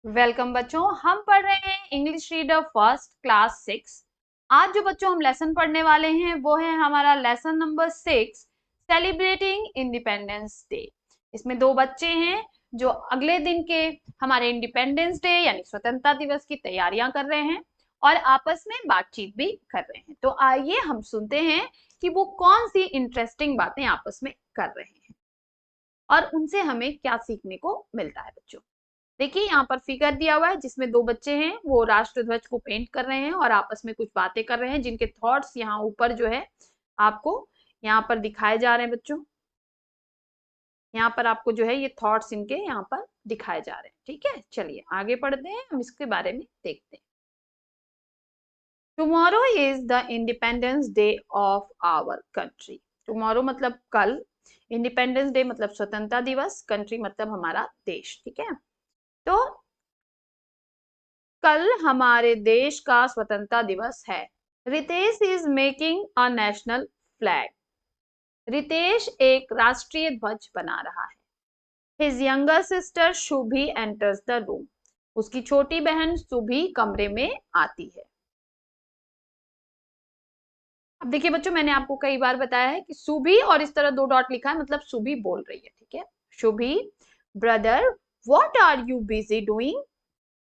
Welcome बच्चों, हम पढ़ रहे हैं इंग्लिश रीडर फर्स्ट क्लास 6। आज जो बच्चों हम लेसन पढ़ने वाले हैं वो है हमारा lesson number 6, celebrating independence day. इसमें दो बच्चे हैं जो अगले दिन के हमारे इंडिपेंडेंस डे यानी स्वतंत्रता दिवस की तैयारियां कर रहे हैं और आपस में बातचीत भी कर रहे हैं। तो आइए हम सुनते हैं कि वो कौन सी इंटरेस्टिंग बातें आपस में कर रहे हैं और उनसे हमें क्या सीखने को मिलता है। बच्चों देखिए, यहाँ पर फिगर दिया हुआ है जिसमें दो बच्चे हैं, वो राष्ट्र ध्वज को पेंट कर रहे हैं और आपस में कुछ बातें कर रहे हैं जिनके थॉट्स यहाँ ऊपर जो है आपको यहाँ पर दिखाए जा रहे हैं। बच्चों यहाँ पर आपको जो है ये थॉट्स इनके यहाँ पर दिखाए जा रहे हैं। ठीक है, चलिए आगे पढ़ते हैं, हम इसके बारे में देखते हैं। Tomorrow is the independence day of our country. Tomorrow मतलब कल, इंडिपेंडेंस डे मतलब स्वतंत्रता दिवस, कंट्री मतलब हमारा देश। ठीक है, तो कल हमारे देश का स्वतंत्रता दिवस है। Ritesh is making a national flag. Ritesh एक राष्ट्रीय ध्वज बना रहा है। His younger sister Shubhi enters the room. उसकी छोटी बहन शुभी कमरे में आती है। अब देखिए बच्चों, मैंने आपको कई बार बताया है कि शुभी और इस तरह दो डॉट लिखा है मतलब शुभी बोल रही है। ठीक है, Shubhi, brother what are you busy doing.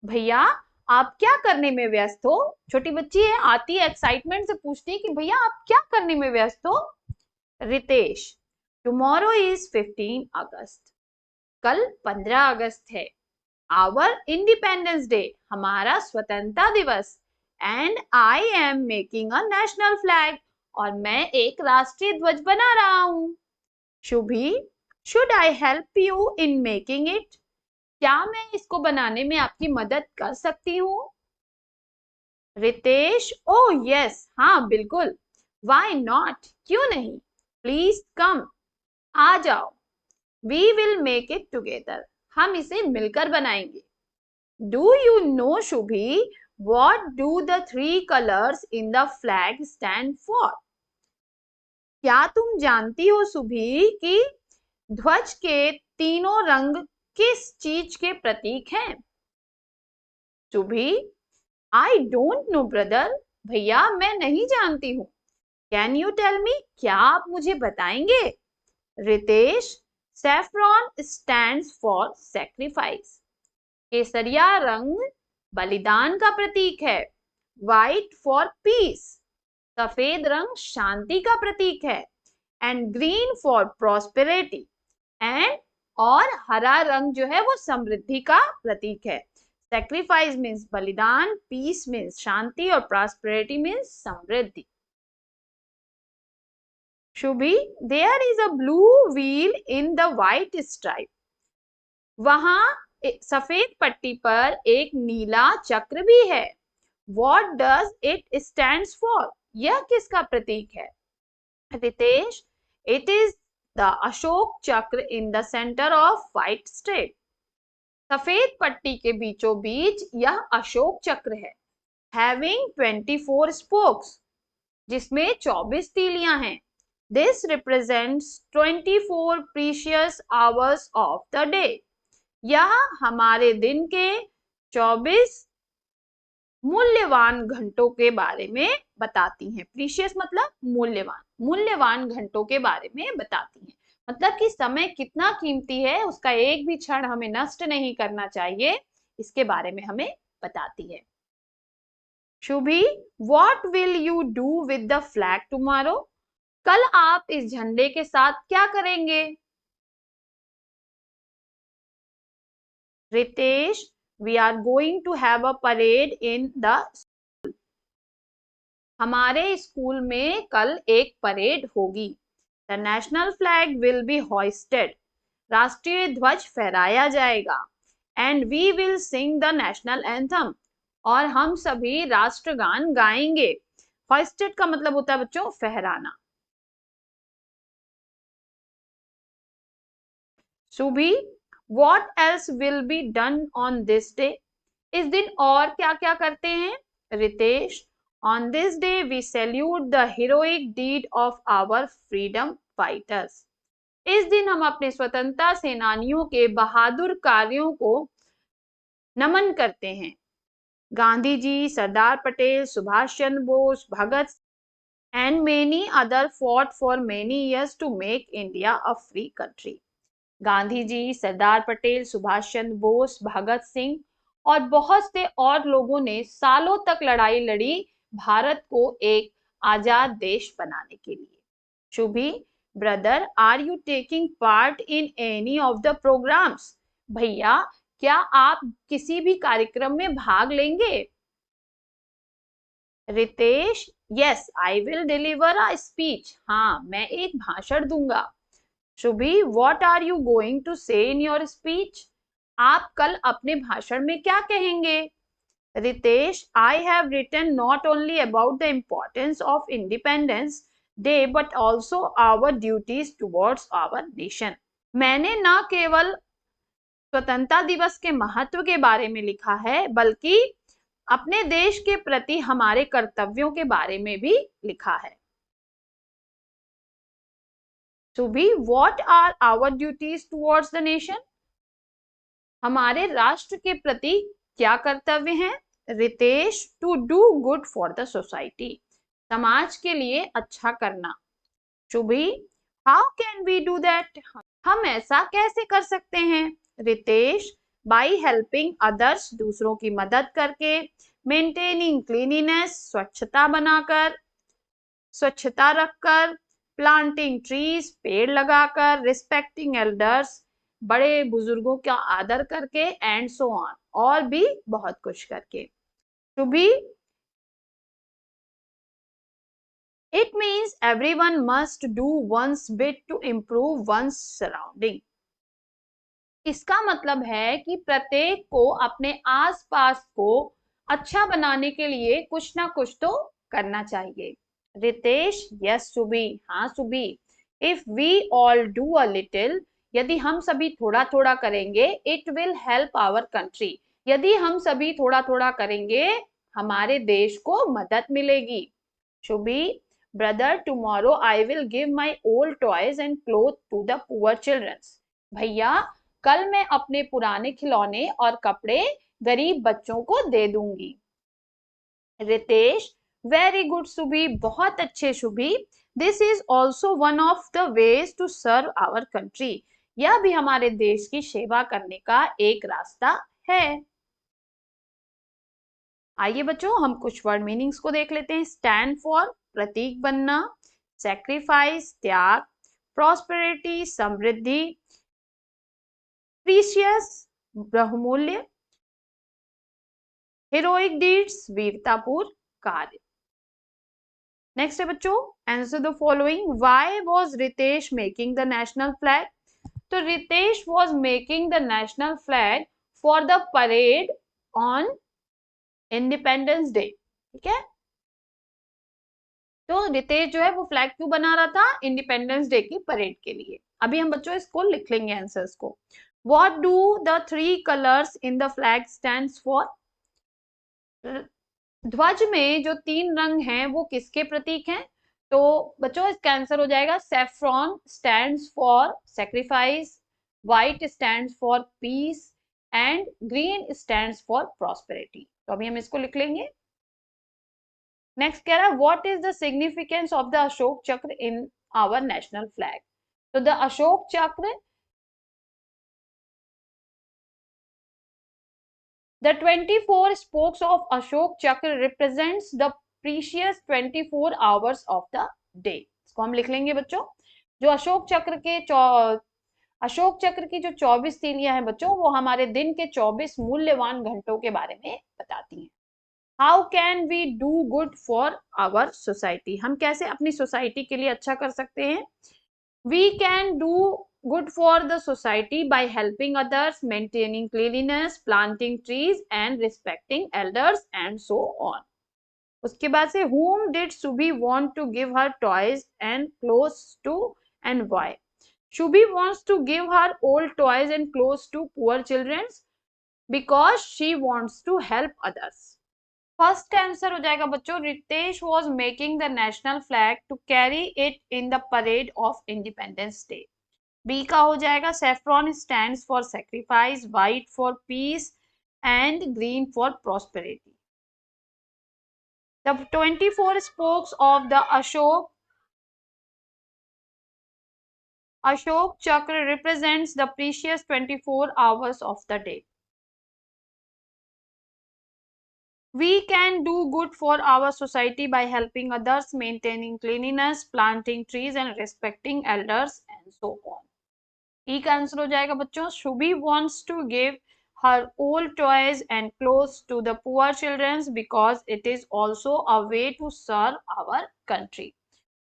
भैया आप क्या करने में व्यस्त हो। छोटी बच्ची है, आती है, एक्साइटमेंट से पूछती है कि भैया आप क्या करने में व्यस्त हो। रितेश, टुमारो इज 15 अगस्त। कल 15 अगस्त है। आवर इंडिपेंडेंस डे, हमारा स्वतंत्रता दिवस। And I am making a national flag, और मैं एक राष्ट्रीय ध्वज बना रहा हूं। Shubhi, should I help you in making it. क्या मैं इसको बनाने में आपकी मदद कर सकती हूँ। रितेश, ओ यस, हाँ बिल्कुल। वाई नॉट, क्यों नहीं। प्लीज कम, आ जाओ। We will make it together, हम इसे मिलकर बनाएंगे। Do you know Shubhi, what do the three colours in the flag stand for. क्या तुम जानती हो शुभी कि ध्वज के तीनों रंग किस चीज के प्रतीक हैं। Shubhi, I don't know brother, भैया मैं नहीं जानती हूँ। कैन यू टेल मी, क्या आप मुझे बताएंगे। Ritesh, saffron stands for sacrifice. केसरिया रंग बलिदान का प्रतीक है। व्हाइट फॉर पीस, सफेद रंग शांति का प्रतीक है। And green for prosperity, and और हरा रंग जो है वो समृद्धि का प्रतीक है। सेक्रीफाइस मीन्स बलिदान, पीस मीन्स शांति और प्रॉस्पेरिटी मीन्स समृद्धि। Shubhi, there is a blue wheel in the white stripe. वहां सफेद पट्टी पर एक नीला चक्र भी है। What does it stands for, यह किसका प्रतीक है। Ritesh, it is the Ashoka Chakra in the centre of white straight. सफेद पट्टी के बीचों बीच यह अशोक चक्र है। हैविंग 24 स्पोक्स, जिसमें 24 तीलियां हैं। This represents 24 precious hours of the day. यह हमारे दिन के 24 मूल्यवान घंटों के बारे में बताती हैं। प्रीशियस मतलब मूल्यवान, मूल्यवान घंटों के बारे में बताती हैं। मतलब कि समय कितना कीमती है, उसका एक भी क्षण हमें नष्ट नहीं करना चाहिए, इसके बारे में हमें बताती है। Shubhi, what will you do with the flag tomorrow. कल आप इस झंडे के साथ क्या करेंगे। Ritesh, we are going to have a parade in the, हमारे स्कूल में कल एक परेड होगी। The national flag will be hoisted, राष्ट्रीय ध्वज फहराया जाएगा। And we will sing the national anthem, और हम सभी राष्ट्रगान गाएंगे। होइस्टेड का मतलब होता है बच्चों फहराना। Shubhi, what else will be done on this day. इस दिन और क्या क्या करते हैं। Ritesh, on this day we salute the heroic deed of our freedom fighters. इस दिन हम अपने स्वतंत्रता सेनानियों के बहादुर कार्यों को नमन करते हैं। गांधी जी, सरदार पटेल, सुभाष चंद्र बोस, भगत and many other fought for many years to make India a free country. Gandhi ji, Sardar Patel, Subhash Chandra Bose, Bhagat Singh और बहुत से और लोगों ने सालों तक लड़ाई लड़ी भारत को एक आजाद देश बनाने के लिए। Shubhi, brother, are you taking part in any of the programmes? भैया, क्या आप किसी भी कार्यक्रम में भाग लेंगे? Ritesh, yes I will deliver a speech. हाँ, मैं एक भाषण दूंगा। Shubhi, what are you going to say in your speech? आप कल अपने भाषण में क्या कहेंगे? Ritesh, I have written not only about the importance of independence day but also our duties towards our nation. मैंने न केवल स्वतंत्रता दिवस के महत्व के बारे में लिखा है, बल्कि अपने देश के प्रति हमारे कर्तव्यों के बारे में भी लिखा है। Subhi, what are our duties towards the nation? हमारे राष्ट्र के प्रति क्या कर्तव्य हैं? Ritesh, to do good for the society, समाज के लिए अच्छा करना। Shubhi, how can we do that? हम ऐसा कैसे कर सकते हैं? रितेश, बाई हेल्पिंग अदर्स, दूसरों की मदद करके, मेंटेनिंग क्लीनिनेस, स्वच्छता बनाकर, स्वच्छता रखकर, प्लांटिंग ट्रीज, पेड़ लगाकर, रिस्पेक्टिंग एल्डर्स, बड़े बुजुर्गों का आदर करके, एंड सो ऑन, और भी बहुत कुछ करके। To be, it means everyone must do one's bit to improve one's surrounding. इसका मतलब है कि प्रत्येक को अपने आसपास को अच्छा बनाने के लिए कुछ ना कुछ तो करना चाहिए। रितेश, यस सुबी, हाँ Subi, if we all do a little, यदि हम सभी थोड़ा थोड़ा करेंगे, it will help our country, यदि हम सभी थोड़ा थोड़ा करेंगे, हमारे देश को मदद मिलेगी। Shubhi, brother, tomorrow I will give my old toys and cloth to the poor childrens. भैया, कल मैं अपने पुराने खिलौने और कपड़े गरीब बच्चों को दे दूंगी। रितेश, वेरी गुड सुबी, बहुत अच्छे Shubhi, this is also one of the ways to serve our country, यह भी हमारे देश की सेवा करने का एक रास्ता है। आइए बच्चों, हम कुछ वर्ड मीनिंग्स को देख लेते हैं। स्टैंड फॉर, प्रतीक बनना, सैक्रिफाइस, त्याग, प्रॉस्पेरिटी, समृद्धि, प्रीशियस, बहुमूल्य, हीरोइक डीड्स, वीरतापूर्ण कार्य। नेक्स्ट है बच्चों, answer the following, why was Ritesh making the national flag? तो Ritesh was making the national flag for the parade on Independence Day. ठीक है, तो रितेश जो है वो फ्लैग क्यों बना रहा था? इंडिपेंडेंस डे की परेड के लिए। अभी हम बच्चों इसको लिख लेंगे आंसर्स को। What do the 3 colours in the flag stands for? ध्वज में जो 3 रंग हैं वो किसके प्रतीक हैं? तो बच्चों इसका आंसर हो जाएगा saffron stands for sacrifice, white stands for piece and green stands for prosperity. तो अभी हम इसको लिख लेंगे। नेक्स्ट कह रहा है, what is the significance of the Ashoka Chakra in our national flag? तो द अशोक चक्र, the 24 spokes of Ashok Chakra represents the precious 24 hours of the day. इसको हम लिख लेंगे बच्चों। जो अशोक चक्र के अशोक चक्र की जो 24 तीलियां हैं बच्चों, वो हमारे दिन के 24 मूल्यवान घंटों के बारे में बताती हैं। How can we do good for our society? हम कैसे अपनी सोसाइटी के लिए अच्छा कर सकते हैं? We can do good for the society by helping others, maintaining cleanliness, planting trees and respecting elders and so on. उसके बाद से whom did Subhi want to give her toys and clothes to and why? Subhi wants to give her old toys and clothes to poor children because she wants to help others. First का answer हो जाएगा बच्चों, Ritesh was making the national flag to carry it in the parade of Independence Day. B का हो जाएगा, saffron stands for sacrifice, white for peace and green for prosperity. The 24 spokes of the Ashok Chakra represents the precious 24 hours of the day. We can do good for our society by helping others, maintaining cleanliness, planting trees and respecting elders and so on. E का answer हो जाएगा बच्चों, Shubhi wants to give her old toys and clothes to the poor children because it is also a way to serve our country.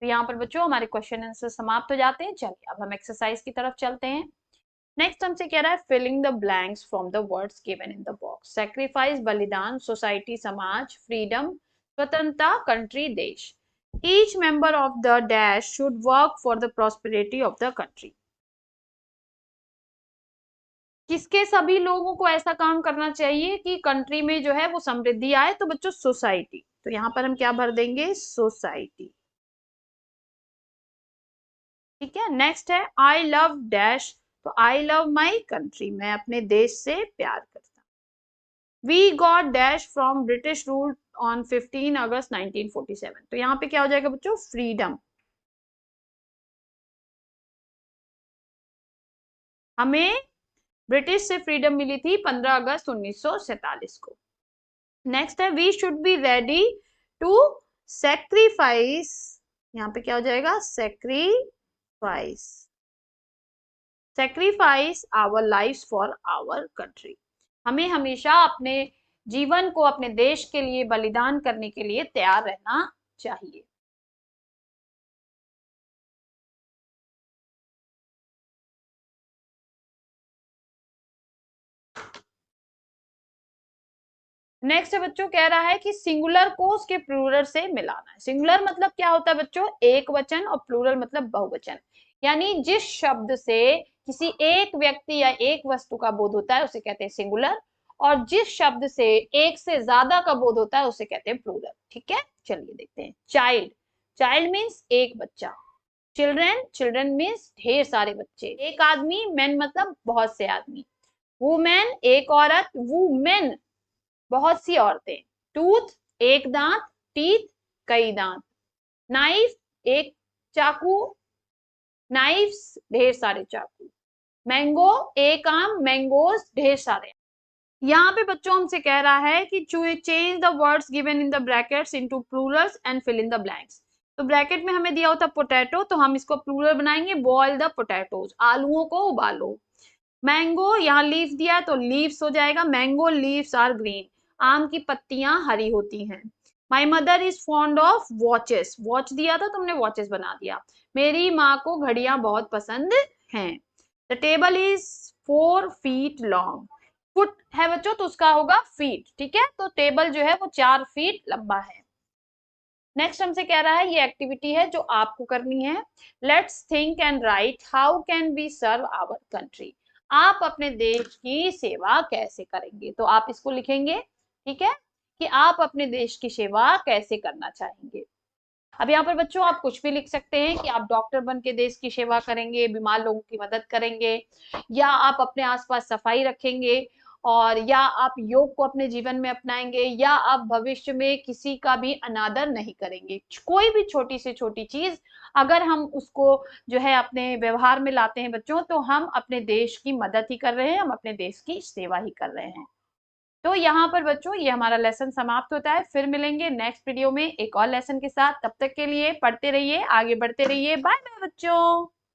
तो यहाँ पर बच्चों हमारे question answer समाप्त हो जाते हैं। चलिए अब हम एक्सरसाइज की तरफ चलते हैं। नेक्स्ट हमसे कह रहा है filling the blanks from the words given in the box. Sacrifice बलिदान, सोसाइटी समाज, फ्रीडम स्वतंत्रता, कंट्री देश। Each member of the dash should work for the prosperity of the country. किसके सभी लोगों को ऐसा काम करना चाहिए कि कंट्री में जो है वो समृद्धि आए? तो बच्चों सोसाइटी। तो यहां पर हम क्या भर देंगे? सोसाइटी। ठीक है। नेक्स्ट है आई लव डैश, तो आई लव माई कंट्री, मैं अपने देश से प्यार करता हूं। We got dash from British rule on 15 August 1947। तो यहाँ पे क्या हो जाएगा बच्चों? फ्रीडम। हमें ब्रिटिश से फ्रीडम मिली थी 15 अगस्त 1947 को। नेक्स्ट है we should be ready to sacrifice, यहाँ पे क्या हो जाएगा? Sacrifice our lives for our country. हमें हमेशा अपने जीवन को अपने देश के लिए बलिदान करने के लिए तैयार रहना चाहिए। नेक्स्ट है बच्चों कह रहा है कि सिंगुलर को उसके प्लूरल से मिलाना है। सिंगुलर मतलब क्या होता है बच्चों? एक वचन, और प्लूरल मतलब बहुवचन। यानी जिस शब्द से किसी एक व्यक्ति या एक वस्तु का बोध होता है उसे कहते हैं सिंगुलर, और जिस शब्द से एक से ज्यादा का बोध होता है उसे कहते हैं प्लूरल। ठीक है, चलिए देखते हैं। चाइल्ड, चाइल्ड मीन्स एक बच्चा। चिल्ड्रेन, चिल्ड्रेन मीन्स ढेर सारे बच्चे। एक आदमी, मैन मतलब बहुत से आदमी। वुमेन, एक औरत। वुमेन, बहुत सी औरतें। टूथ, एक दांत। टीथ, कई दांत। नाइफ, एक चाकू। नाइफ्स, ढेर सारे चाकू। मैंगो, एक आम। मैंगोज, ढेर सारे। यहाँ पे बच्चों हमसे कह रहा है कि change the words given in the brackets into plurals and fill in the blanks. तो ब्रैकेट में हमें दिया होता पोटैटो, तो हम इसको प्लूरल बनाएंगे, बॉयल द पोटैटोज, आलूओं को उबालो। मैंगो, यहाँ लीफ दिया है तो लीव्स हो जाएगा, मैंगो लीव्स आर ग्रीन। आम की पत्तियां हरी होती हैं। My mother is fond of watches, watch दिया था तुमने वॉचेस बना दिया। मेरी माँ को घड़ियां बहुत पसंद हैं। The table is 4 feet long. Foot है बच्चों तो उसका होगा फीट। ठीक है, तो टेबल जो है वो 4 feet लंबा है। नेक्स्ट हमसे कह रहा है ये एक्टिविटी है जो आपको करनी है। Let's think and write how can we serve our country. आप अपने देश की सेवा कैसे करेंगे? तो आप इसको लिखेंगे, ठीक है, कि आप अपने देश की सेवा कैसे करना चाहेंगे। अब यहाँ पर बच्चों आप कुछ भी लिख सकते हैं कि आप डॉक्टर बन के देश की सेवा करेंगे, बीमार लोगों की मदद करेंगे, या आप अपने आसपास सफाई रखेंगे, और या आप योग को अपने जीवन में अपनाएंगे, या आप भविष्य में किसी का भी अनादर नहीं करेंगे। कोई भी छोटी से छोटी चीज अगर हम उसको जो है अपने व्यवहार में लाते हैं बच्चों, तो हम अपने देश की मदद ही कर रहे हैं, हम अपने देश की सेवा ही कर रहे हैं। तो यहाँ पर बच्चों ये हमारा लेसन समाप्त होता है। फिर मिलेंगे नेक्स्ट वीडियो में एक और लेसन के साथ। तब तक के लिए पढ़ते रहिए, आगे बढ़ते रहिए। बाय बाय बच्चों।